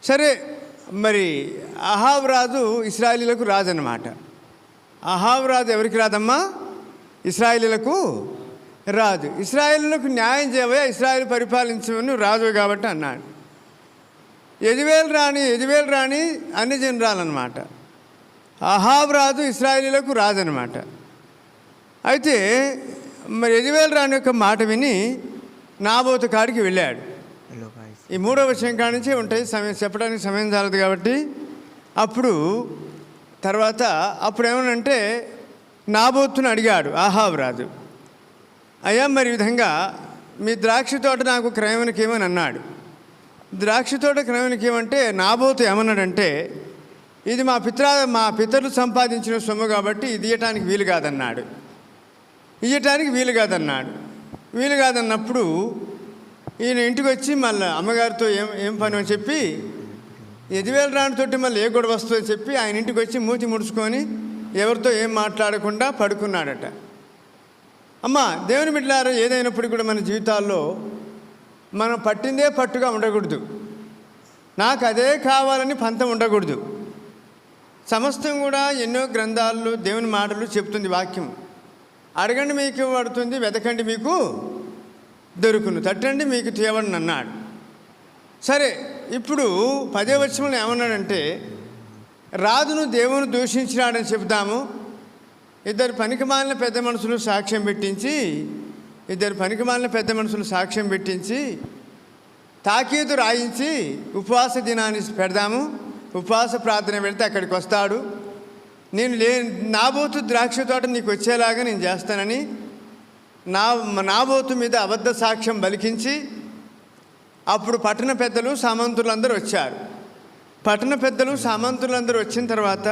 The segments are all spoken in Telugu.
సరే, మరి అహాబు రాజు ఇశ్రాయేలీలకు రాజు అన్నమాట. అహాబు రాజు ఎవరికి రాదమ్మా? ఇశ్రాయేలీలకు రాజు. ఇశ్రాయేలీలకు న్యాయం చేయవా, ఇశ్రాయేలు పరిపాలించమని రాజు కాబట్టి అన్నాడు. యెజబెల్ రాణి అన్ని జనరాలన్నమాట. అహాబు రాజు ఇశ్రాయేలీలకు రాజు అనమాట. అయితే మరి యెజబెల్ రాణి యొక్క మాట విని నాబోతు కాడికి వెళ్ళాడు. ఈ 3వ విషయం కాడి నుంచే ఉంటాయి, చెప్పడానికి సమయం చాలదు కాబట్టి. అప్పుడు ఏమనంటే నాబోతుని అడిగాడు అహాబు రాజు, అయ్యా మరి ఈ విధంగా మీ ద్రాక్ష తోట నాకు క్రయమునికి ఏమని అన్నాడు. ద్రాక్ష తోట క్రయమునికి ఏమంటే నాబోతు ఏమన్నాడంటే, ఇది మా పితరులు సంపాదించిన సొమ్ము కాబట్టి ఇది ఇయ్యటానికి వీలు కాదన్నాడు. ఈయన ఇంటికి వచ్చి మళ్ళీ అమ్మగారితో ఏం పని అని చెప్పి యెజబెల్ రాణితోటి మళ్ళీ ఏ గొడవ వస్తుందని చెప్పి ఆయన ఇంటికి వచ్చి మూతి ముడుచుకొని ఎవరితో ఏం మాట్లాడకుండా పడుకున్నాడట. అమ్మ దేవుని బిడ్డలారా, ఏదైనప్పుడు కూడా మన జీవితాల్లో మనం పట్టిందే పట్టుగా ఉండకూడదు. నాకు అదే కావాలని పంతం ఉండకూడదు. సమస్తం కూడా ఎన్నో గ్రంథాలు దేవుని మాటలు చెప్తుంది వాక్యం. అడగండి మీకు ఇవ్వబడుతుంది, వెతకండి మీకు దొరుకును, తట్టండి మీకు తీయబడును అన్నాడు. సరే, ఇప్పుడు 10వ వచనంలో ఏమన్నాడంటే, రాజును దేవుని దూషించినాడని చెబుతాము. ఇద్దరు పనికిమాలిన పెద్ద మనుషులు సాక్ష్యం పెట్టించి తాకీదు రాయించి ఉపవాస దినాన్ని పెడదాము. ఉపవాస ప్రార్థన పెడితే అక్కడికి వస్తాడు. నాబోతు ద్రాక్ష తోట నీకు వచ్చేలాగా నేను చేస్తానని నాబోతు మీద అబద్ధ సాక్ష్యం బలికించి అప్పుడు పట్టణ పెద్దలు సామంతులందరూ వచ్చారు. వచ్చిన తర్వాత,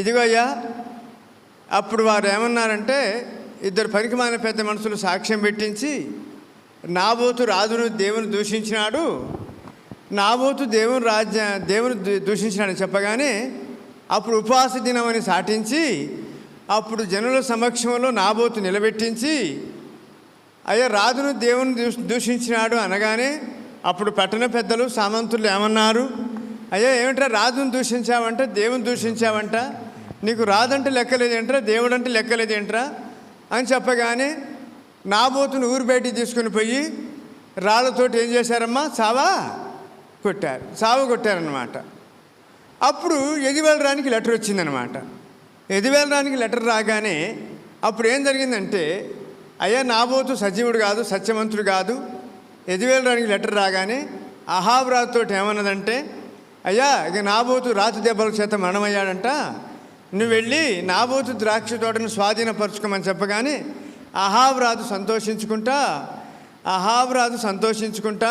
ఇదిగో అయ్యా, అప్పుడు వారు ఏమన్నారంటే, ఇద్దరు పనికిమాలిన పెద్ద మనుషులు సాక్ష్యం పెట్టించి నాబోతు రాజును దేవుని దూషించినాడు, దేవుని దూషించినాడని చెప్పగానే అప్పుడు ఉపవాస దినం అని సాటించి అప్పుడు జనుల సమక్షంలో నాబోతు నిలబెట్టించి, అయ్యా రాజును దేవుని దూషించినాడు అనగానే అప్పుడు పట్టణ పెద్దలు సామంతులు ఏమన్నారు, అయ్యా ఏమిట్రా రాజును దూషించావంట, దేవుని దూషించావంట, నీకు రాదంటే లెక్కలేదేంట్రా, దేవుడు అంటే లెక్కలేదేంట్రా అని చెప్పగానే నాబోతును ఊరు బయటికి తీసుకుని పోయి రాళ్ళతోటి ఏం చేశారమ్మా, సావు కొట్టారనమాట. అప్పుడు యెజబెల్ రాణికి లెటర్ వచ్చిందనమాట. యెజబెల్ రాణికి లెటర్ రాగానే అప్పుడు ఏం జరిగిందంటే, అయ్యా నాబోతు సజీవుడు కాదు, సత్యవంతుడు కాదు. యెజబెల్ రాణికి లెటర్ రాగానే అహాబు రాజుతో ఏమన్నదంటే, అయ్యా ఇక నాబోతు రాతు దెబ్బల చేత మరణమయ్యాడంట, నువ్వు వెళ్ళి నాబోతు ద్రాక్ష తోటను స్వాధీనపరచుకోమని చెప్పగానే అహాబు రాజు సంతోషించుకుంటా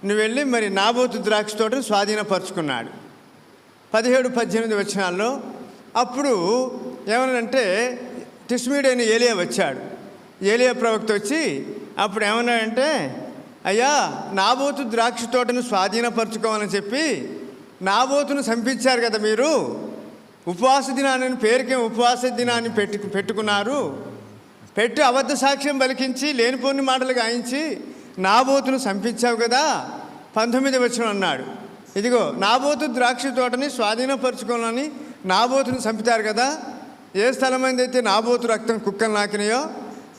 నువ్వు వెళ్ళి మరి నాబోతు ద్రాక్ష తోటను స్వాధీనపరుచుకున్నాడు. 17-18 వచనాల్లో అప్పుడు ఏమన్నాడంటే, తిష్మీడైన ఏలియా వచ్చాడు. ఏలియా ప్రవక్త వచ్చి అప్పుడు ఏమన్నాడంటే, అయ్యా నాబోతు ద్రాక్ష తోటను స్వాధీనపరచుకోవాలని చెప్పి నాబోతును చంపించారు కదా మీరు, ఉపవాస దినాన్ని పేరుకే ఉపవాస దినాన్ని పెట్టుకున్నారు, అబద్ధ సాక్ష్యం పలికించి లేనిపోని మాటలు గాయించి నాబోతును చంపించావు కదా. 19వ వచనం అన్నాడు, ఇదిగో నాబోతు ద్రాక్ష తోటని స్వాధీనపరచుకోవాలని నాబోతును చంపుతారు కదా. ఏ స్థలమైందైతే నాబోతు రక్తం కుక్కలు నాకినాయో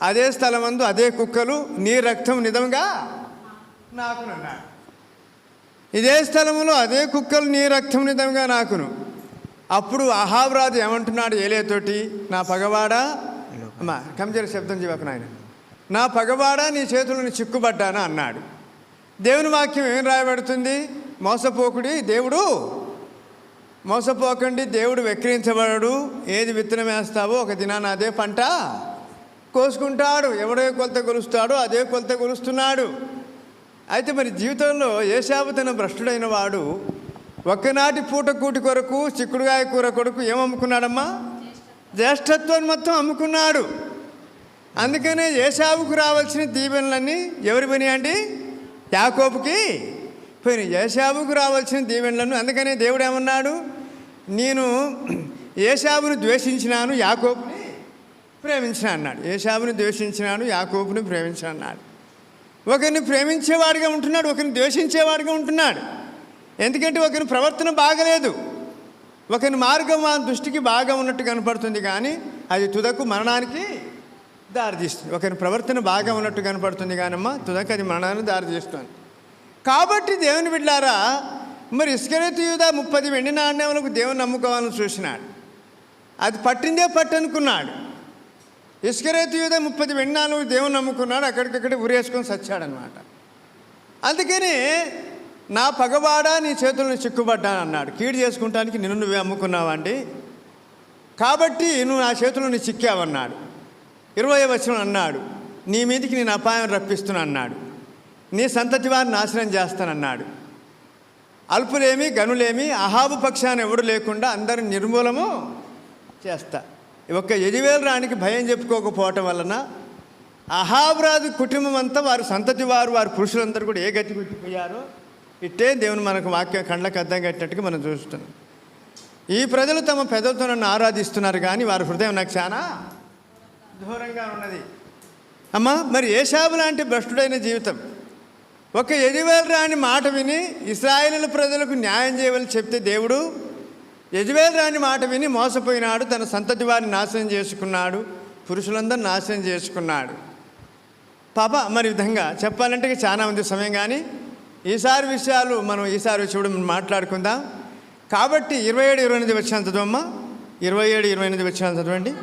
అదే స్థలమందు అదే కుక్కలు నీ రక్తం నిజంగా నాకునన్నాడు. ఇదే స్థలంలో అదే కుక్కలు నీ రక్తం నిజంగా నాకును. అప్పుడు అహాబు రాజు ఏమంటున్నాడు ఏలియాతోటి, నా పగవాడా, అమ్మా కంజర శబ్దం చెప్పకు నాయన, నా పగవాడా నీ చేతులను చిక్కుబడ్డానా అన్నాడు. దేవుని వాక్యం ఏం రాయబడుతుంది, మోసపోకండి, దేవుడు వెక్కిరించబడడు, ఏది విత్తనం వేస్తావో ఒక దినాన అదే పంట కోసుకుంటాడు, ఎవడే కొలత కొలుస్తాడో అదే కొలత కొలుస్తున్నాడు. అయితే మరి జీవితంలో ఏశావు తన భ్రష్టుడైన వాడు ఒక్కనాటి పూట కూటి కొరకు చిక్కుడుగాయ కూర కొరకు ఏమమ్ముకున్నాడమ్మా, జ్యేష్ఠత్వాన్ని మొత్తం అమ్ముకున్నాడు. అందుకనే ఏశావుకు రావాల్సిన దీవెనలన్నీ ఎవరి పని అండి, యాకోబుకి పోయినాయి. ఏశావుకు రావాల్సిన దీవెనలను అందుకనే దేవుడు ఏమన్నాడు, నేను ఏశావును ద్వేషించినాను యాకోబుని ప్రేమించిన అన్నాడు. ఏశావుని ద్వేషించినాను యాకోబుని ప్రేమించిన అన్నాడు. ఒకరిని ప్రేమించేవాడిగా ఉంటున్నాడు, ఒకరిని ద్వేషించేవాడిగా ఉంటున్నాడు. ఎందుకంటే ఒకరి ప్రవర్తన బాగలేదు, ఒకరి మార్గం ఆ దృష్టికి బాగా ఉన్నట్టు కనపడుతుంది, కానీ అది తుదకు మరణానికి దారితీస్తుంది. ఒకరి ప్రవర్తన బాగా ఉన్నట్టు కనపడుతుంది కానమ్మా తుదకు అది మరణానికి దారితీస్తుంది. కాబట్టి దేవుని బిడ్డలారా, మరి ఇస్కరియోతు యూదా 30 వెండి నాణ్యములకు దేవుని నమ్ముకోవాలని చూసినాడు. అది పట్టిందే పట్టనుకున్నాడు. ఇస్కరియోతు యూదా 30 వెండి నాణ్యములకు దేవుని నమ్ముకున్నాడు, అక్కడికక్కడే ఉరేసుకొని చచ్చాడనమాట. అందుకని నా పగవాడా నీ చేతులను చిక్కుబడ్డాను అన్నాడు. కీడు చేసుకుంటానికి నిన్ను నువ్వే అమ్ముకున్నావండి, కాబట్టి నువ్వు నా చేతులను చిక్కావన్నాడు. 20వ వచనం అన్నాడు, నీ మీదికి నేను అపాయం రప్పిస్తున్నా అన్నాడు, నీ సంతతి వారిని నాశనం చేస్తానన్నాడు. అల్పులేమి గనులేమి అహాబు పక్షాన్ని ఎవడు లేకుండా అందరిని నిర్మూలము చేస్తా. ఒక్క యెజబెలు రాణికి భయం చెప్పుకోకపోవటం వలన అహాబు రాజు కుటుంబం అంతా, వారి సంతతి వారు, వారి పురుషులందరూ కూడా ఏ గతి కొట్టిపోయారో ఇట్టే దేవుని మనకు వాక్యం కళ్ళకు అద్దం కట్టినట్టుగా మనం చూస్తున్నాం. ఈ ప్రజలు తమ పెదలతో నన్ను ఆరాధిస్తున్నారు, కానీ వారి హృదయం నాకు చాలా దూరంగా ఉన్నది. అమ్మా, మరి ఏశావు లాంటి భ్రష్టుడైన జీవితం, ఒక యెజబెలు రాణి మాట విని ఇశ్రాయేలు ప్రజలకు న్యాయం చేయవలని చెప్తే దేవుడు యెజబెలు రాణి మాట విని మోసపోయినాడు, తన సంతతి వారిని నాశనం చేసుకున్నాడు, పురుషులందరూ నాశనం చేసుకున్నాడు. పాప మరి విధంగా చెప్పాలంటే చాలా ఉంది సమయం, కానీ ఈసారి విషయాలు మనం ఈసారి వచ్చి మాట్లాడుకుందాం. కాబట్టి 27-28 వచ్చాను చదవమ్మా. 27-28 వచ్చాను చదవండి.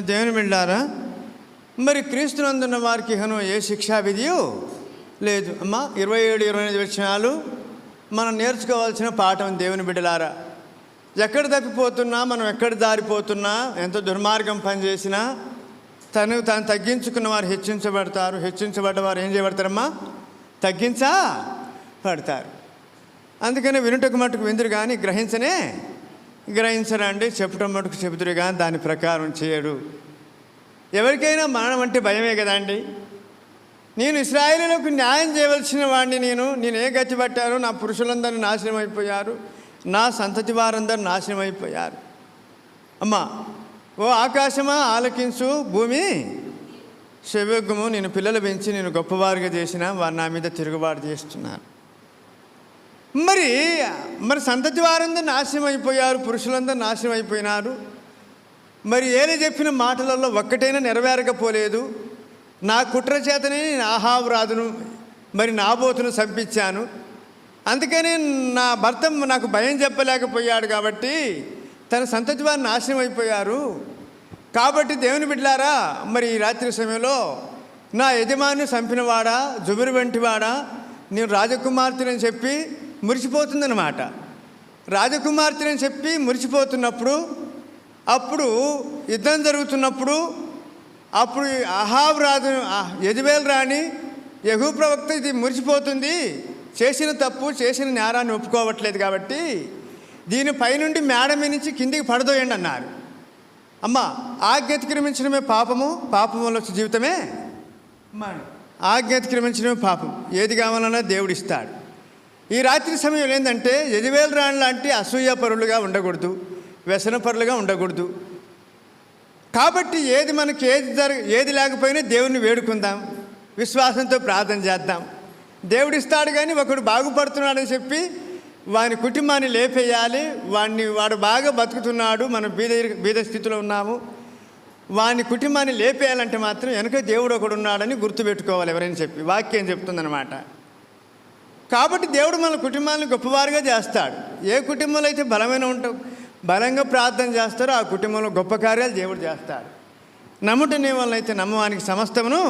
దేవుని బిడ్డలారా, మరి క్రీస్తునందున్న వారికి ఇహను ఏ శిక్షా విధియు లేదు. అమ్మా 27-28 వచనాలు మనం నేర్చుకోవాల్సిన పాఠం. దేవుని బిడ్డలారా, ఎక్కడ తప్పిపోతున్నా, మనం ఎక్కడ దారిపోతున్నా, ఎంత దుర్మార్గం పనిచేసినా తాను తగ్గించుకున్న వారు హెచ్చించబడతారు, హెచ్చించబడ్డవారు ఏం చేయబడతారమ్మా? తగ్గించబడతారు. అందుకని వినుటకు మటుకు విందురు కానీ గ్రహించరండి, చెప్పటం మటుకు చెబుతురు కానీ దాని ప్రకారం చేయడు. ఎవరికైనా మరణం అంటే భయమే కదండి. నేను ఇశ్రాయేలులకు న్యాయం చేయవలసిన వాడిని, నేను ఏ గతి పట్టాను, నా పురుషులందరూ నాశనం అయిపోయారు, నా సంతతి వారందరూ నాశనం అయిపోయారు. అమ్మా, ఓ ఆకాశమా ఆలకించు, భూమి చెవియొగ్గుము, నేను పిల్లలు పెంచి నేను గొప్పవారుగా చేసిన వారు నా మీద తిరుగుబాటు చేస్తున్నారు. మరి సంతతి వారందరూ నాశనం అయిపోయారు, పురుషులందరూ నాశనం అయిపోయినారు. మరి ఏలి చెప్పిన మాటలలో ఒక్కటైనా నెరవేరకపోలేదు. నా కుట్ర చేతనే నేను అహాబు రాజును మరి నాబోతును చంపించాను. అందుకని నా భర్త నాకు భయం చెప్పలేకపోయాడు, కాబట్టి తన సంతతి వారు నాశనం అయిపోయారు. కాబట్టి దేవుని బిడ్డలారా, మరి ఈ రాత్రి సమయంలో నా యజమాని చంపినవాడా, జుబురు వంటివాడా, నేను రాజకుమార్తెని చెప్పి మురిసిపోతుందన్నమాట. రాజకుమార్తెని చెప్పి మురిసిపోతున్నప్పుడు, అప్పుడు యుద్ధం జరుగుతున్నప్పుడు, అప్పుడు అహాబు రాజు యెజబెలు రాణి యెహూ ప్రవక్త ఇది మురిసిపోతుంది, చేసిన తప్పు చేసిన నేరాన్ని ఒప్పుకోవట్లేదు, కాబట్టి దీని పైనుండి మేడ మీద నుంచి కిందికి పడదోయండి అన్నారు. అమ్మ, ఆజ్ఞ అతిక్రమించడమే పాపము, పాపం వల్ల వచ్చే జీవితమే ఆజ్ఞ అతిక్రమించడమే పాపం. ఏది కావాలన్నా దేవుడు ఇస్తాడు. ఈ రాత్రి సమయంలో ఏంటంటే యెజబెలు రాణి లాంటి అసూయపరులుగా ఉండకూడదు, వ్యసనపరులుగా ఉండకూడదు. కాబట్టి మనకి ఏది లేకపోయినా దేవుణ్ణి వేడుకుందాం, విశ్వాసంతో ప్రార్థన చేద్దాం. దేవుడు ఇస్తాడు, కానీ ఒకడు బాగుపడుతున్నాడని చెప్పి వాని కుటుంబాన్ని లేపేయాలి. వాడు బాగా బతుకుతున్నాడు, మనం బీద స్థితిలో ఉన్నాము, వాని కుటుంబాన్ని లేపేయాలంటే మాత్రం వెనక దేవుడు ఒకడు ఉన్నాడని గుర్తుపెట్టుకోవాలి ఎవరైనా చెప్పి. వాక్యం చెప్తుందన్నమాట. కాబట్టి దేవుడు మన కుటుంబాన్ని గొప్పవారుగా చేస్తాడు. ఏ కుటుంబంలో అయితే బలంగా ప్రార్థన చేస్తారో ఆ కుటుంబంలో గొప్ప కార్యాలు దేవుడు చేస్తాడు. నమ్ముటనే వల్ల అయితే నమ్మవానికి సమస్తమును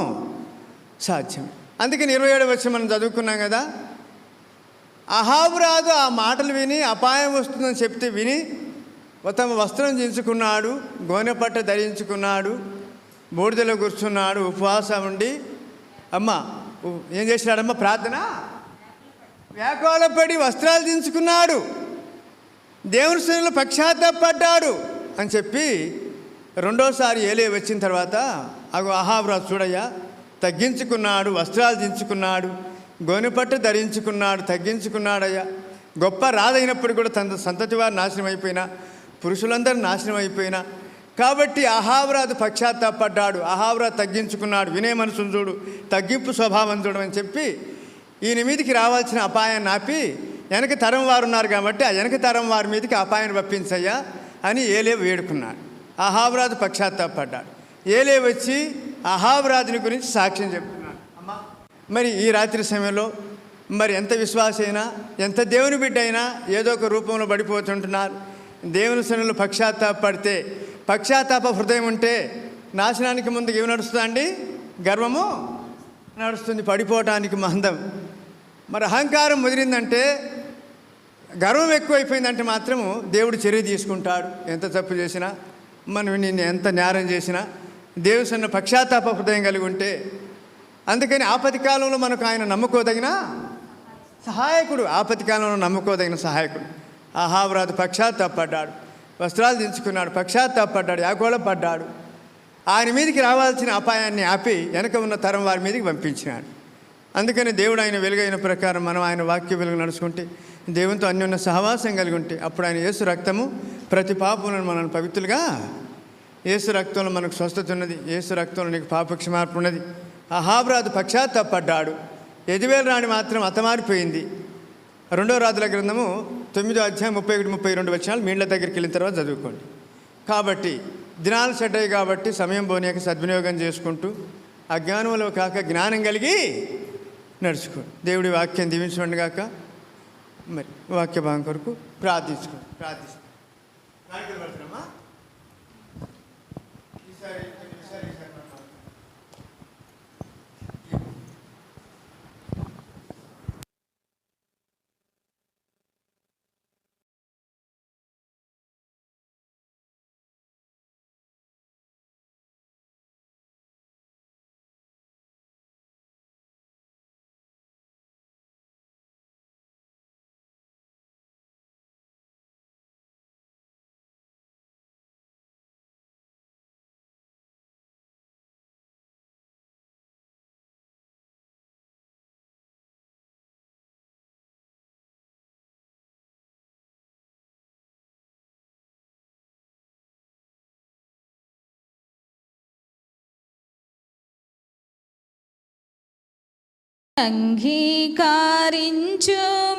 సాధ్యం. అందుకని 27 వచ్చి మనం చదువుకున్నాం కదా, అహాబు రాజు ఆ మాటలు విని అపాయం వస్తుందని చెప్తే విని తమ వస్త్రం దించుకున్నాడు, గోనె పట్ట ధరించుకున్నాడు, బూడిదలో కూర్చున్నాడు, ఉపవాసం ఉండి. అమ్మ ఏం చేసినాడమ్మ? ప్రార్థన వ్యాకులపడి వస్త్రాలు దించుకున్నాడు, దేవుని సన్నిధిలో పశ్చాత్తాపడ్డాడు అని చెప్పి రెండోసారి ఏలే వచ్చిన తర్వాత అగో అహాబు రాజు చూడయ్యా, తగ్గించుకున్నాడు, వస్త్రాలు దించుకున్నాడు, గోనెపట్టు ధరించుకున్నాడు, తగ్గించుకున్నాడయ్యా. గొప్ప రాజైనప్పుడు కూడా తన సంతతి వారు నాశనం అయిపోయినా, పురుషులందరూ నాశనం అయిపోయినా, కాబట్టి అహాబు రాజు పశ్చాత్తాపడ్డాడు, అహాబు రాజు తగ్గించుకున్నాడు, వినే మనసును చూడు, తగ్గింపు స్వభావం చూడమని చెప్పి ఈయన మీదకి రావాల్సిన అపాయాన్ని ఆపి, వెనక తరం వారు ఉన్నారు కాబట్టి ఆ వెనక తరం వారి మీదకి అపాయాన్ని పంపించయ్యా అని ఏలే వేడుకున్నాడు. అహాబు రాజు పశ్చాత్తాపడ్డాడు. ఏలే వచ్చి అహాబు రాజుని గురించి సాక్ష్యం చెప్తున్నాడు. అమ్మా, మరి ఈ రాత్రి సమయంలో మరి ఎంత విశ్వాసైనా, ఎంత దేవుని బిడ్డ అయినా ఏదో ఒక రూపంలో పడిపోతుంటున్నారు. దేవుని సన్నిధిలో పశ్చాత్తాపడితే, పశ్చాత్తాప హృదయం ఉంటే నాశనానికి ముందుకు ఏమి నడుస్తుందండి? గర్వము నడుస్తుంది, పడిపోవటానికి మందం. మరి అహంకారం ముదిరిందంటే, గర్వం ఎక్కువైపోయిందంటే మాత్రము దేవుడు చర్య తీసుకుంటాడు. ఎంత తప్పు చేసినా, మనం నిన్ను ఎంత నేరం చేసినా దేవుని సన్నిధిలో పశ్చాత్తాప హృదయం కలిగి ఉంటే, అందుకని ఆపతి కాలంలో మనకు ఆయన నమ్ముకోదగిన సహాయకుడు, ఆపతి కాలంలో నమ్ముకోదగిన సహాయకుడు. అహాబు రాజు పశ్చాత్తాపడ్డాడు, వస్త్రాలు దించుకున్నాడు, పశ్చాత్తాపడ్డాడు, వ్యాకులపడ్డాడు. ఆయన మీదకి రావాల్సిన అపాయాన్ని ఆపి వెనక ఉన్న తరం వారి మీదకి పంపించినాడు. అందుకని దేవుడు ఆయన వెలుగైన ప్రకారం మనం ఆయన వాక్య వెలుగు నడుచుకుంటే, దేవునితో అన్యోన్య సహవాసం కలిగి ఉంటే, అప్పుడు ఆయన యేసు రక్తము ప్రతి పాపములను మనల్ని పవిత్రులుగా, యేసు రక్తంలో మనకు స్వస్థత ఉన్నది, యేసు రక్తంలో నీకు పాప క్షమాపణ ఉన్నది. అహాబు రాజు పశ్చాత్తాపడ్డాడు. యెజబెల్ రాణి మాత్రం అతమారిపోయింది. 2వ రాజుల గ్రంథము 9వ అధ్యాయం 31-32 వచనాలు మీ ఇళ్ళ దగ్గరికి వెళ్ళిన తర్వాత చదువుకోండి. కాబట్టి దినాలు చెడ్డాయి కాబట్టి సమయం పోనీయక సద్వినియోగం చేసుకుంటూ అజ్ఞానంలో కాక జ్ఞానం కలిగి నడుచుకో. దేవుడి వాక్యం దీవించండి కాక. మరి వాక్య భాగం కొరకు ప్రార్థించుకో. అంగీకరించు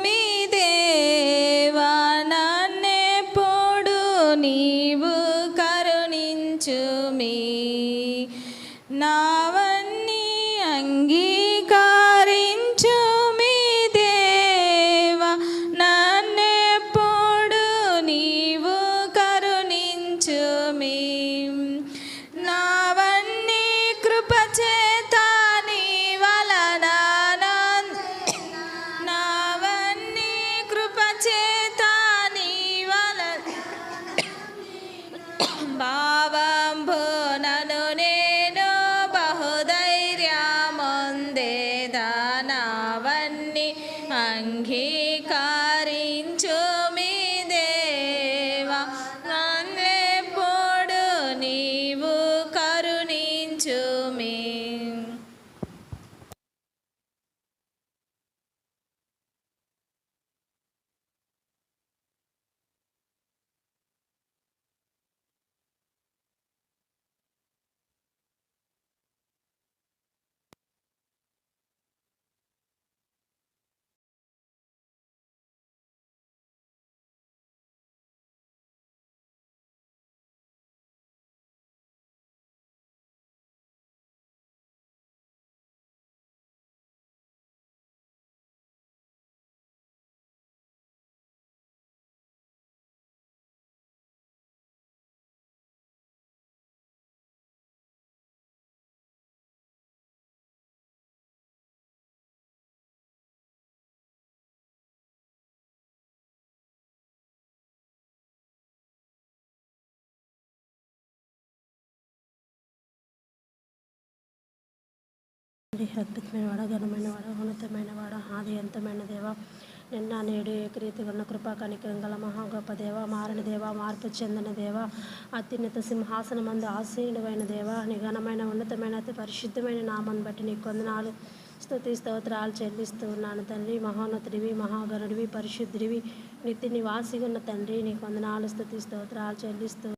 మీ దేవా, నన్నెప్పుడు నీవు కరుణించు మీ నావన్నీ అంగీకరించు మీ దేవా, నన్నెప్పుడు నీవు కరుణించు మీ నావన్నీ కృపచేత నీ వలన భావంబు నన్ను అద్భుతమైన వాడ, ఘనమైన వాడ, ఉన్నతమైన వాడ, ఆది అంతమైన దేవ, నిన్న నేడు ఏకరీతిగా ఉన్న కృపా కనికరం గల మహా గొప్ప దేవ, మారని దేవ, మార్పు చెందిన దేవ, అత్యున్నత సింహాసనమందు ఆసీనుడైన దేవ, నీ ఘనమైన ఉన్నతమైన అతి పరిశుద్ధమైన నామాన్ని బట్టి నీ కొందనాలు స్తుతి స్తోత్రాలు చెల్లిస్తూ ఉన్నాను తండ్రి. మహోన్నతుడివి, మహాగణుడివి, పరిశుద్ధుడివి, నిత్య నివాసిగా ఉన్న తండ్రి, నీ కొందనాలు స్తుతి స్తోత్రాలు చెల్లిస్తూ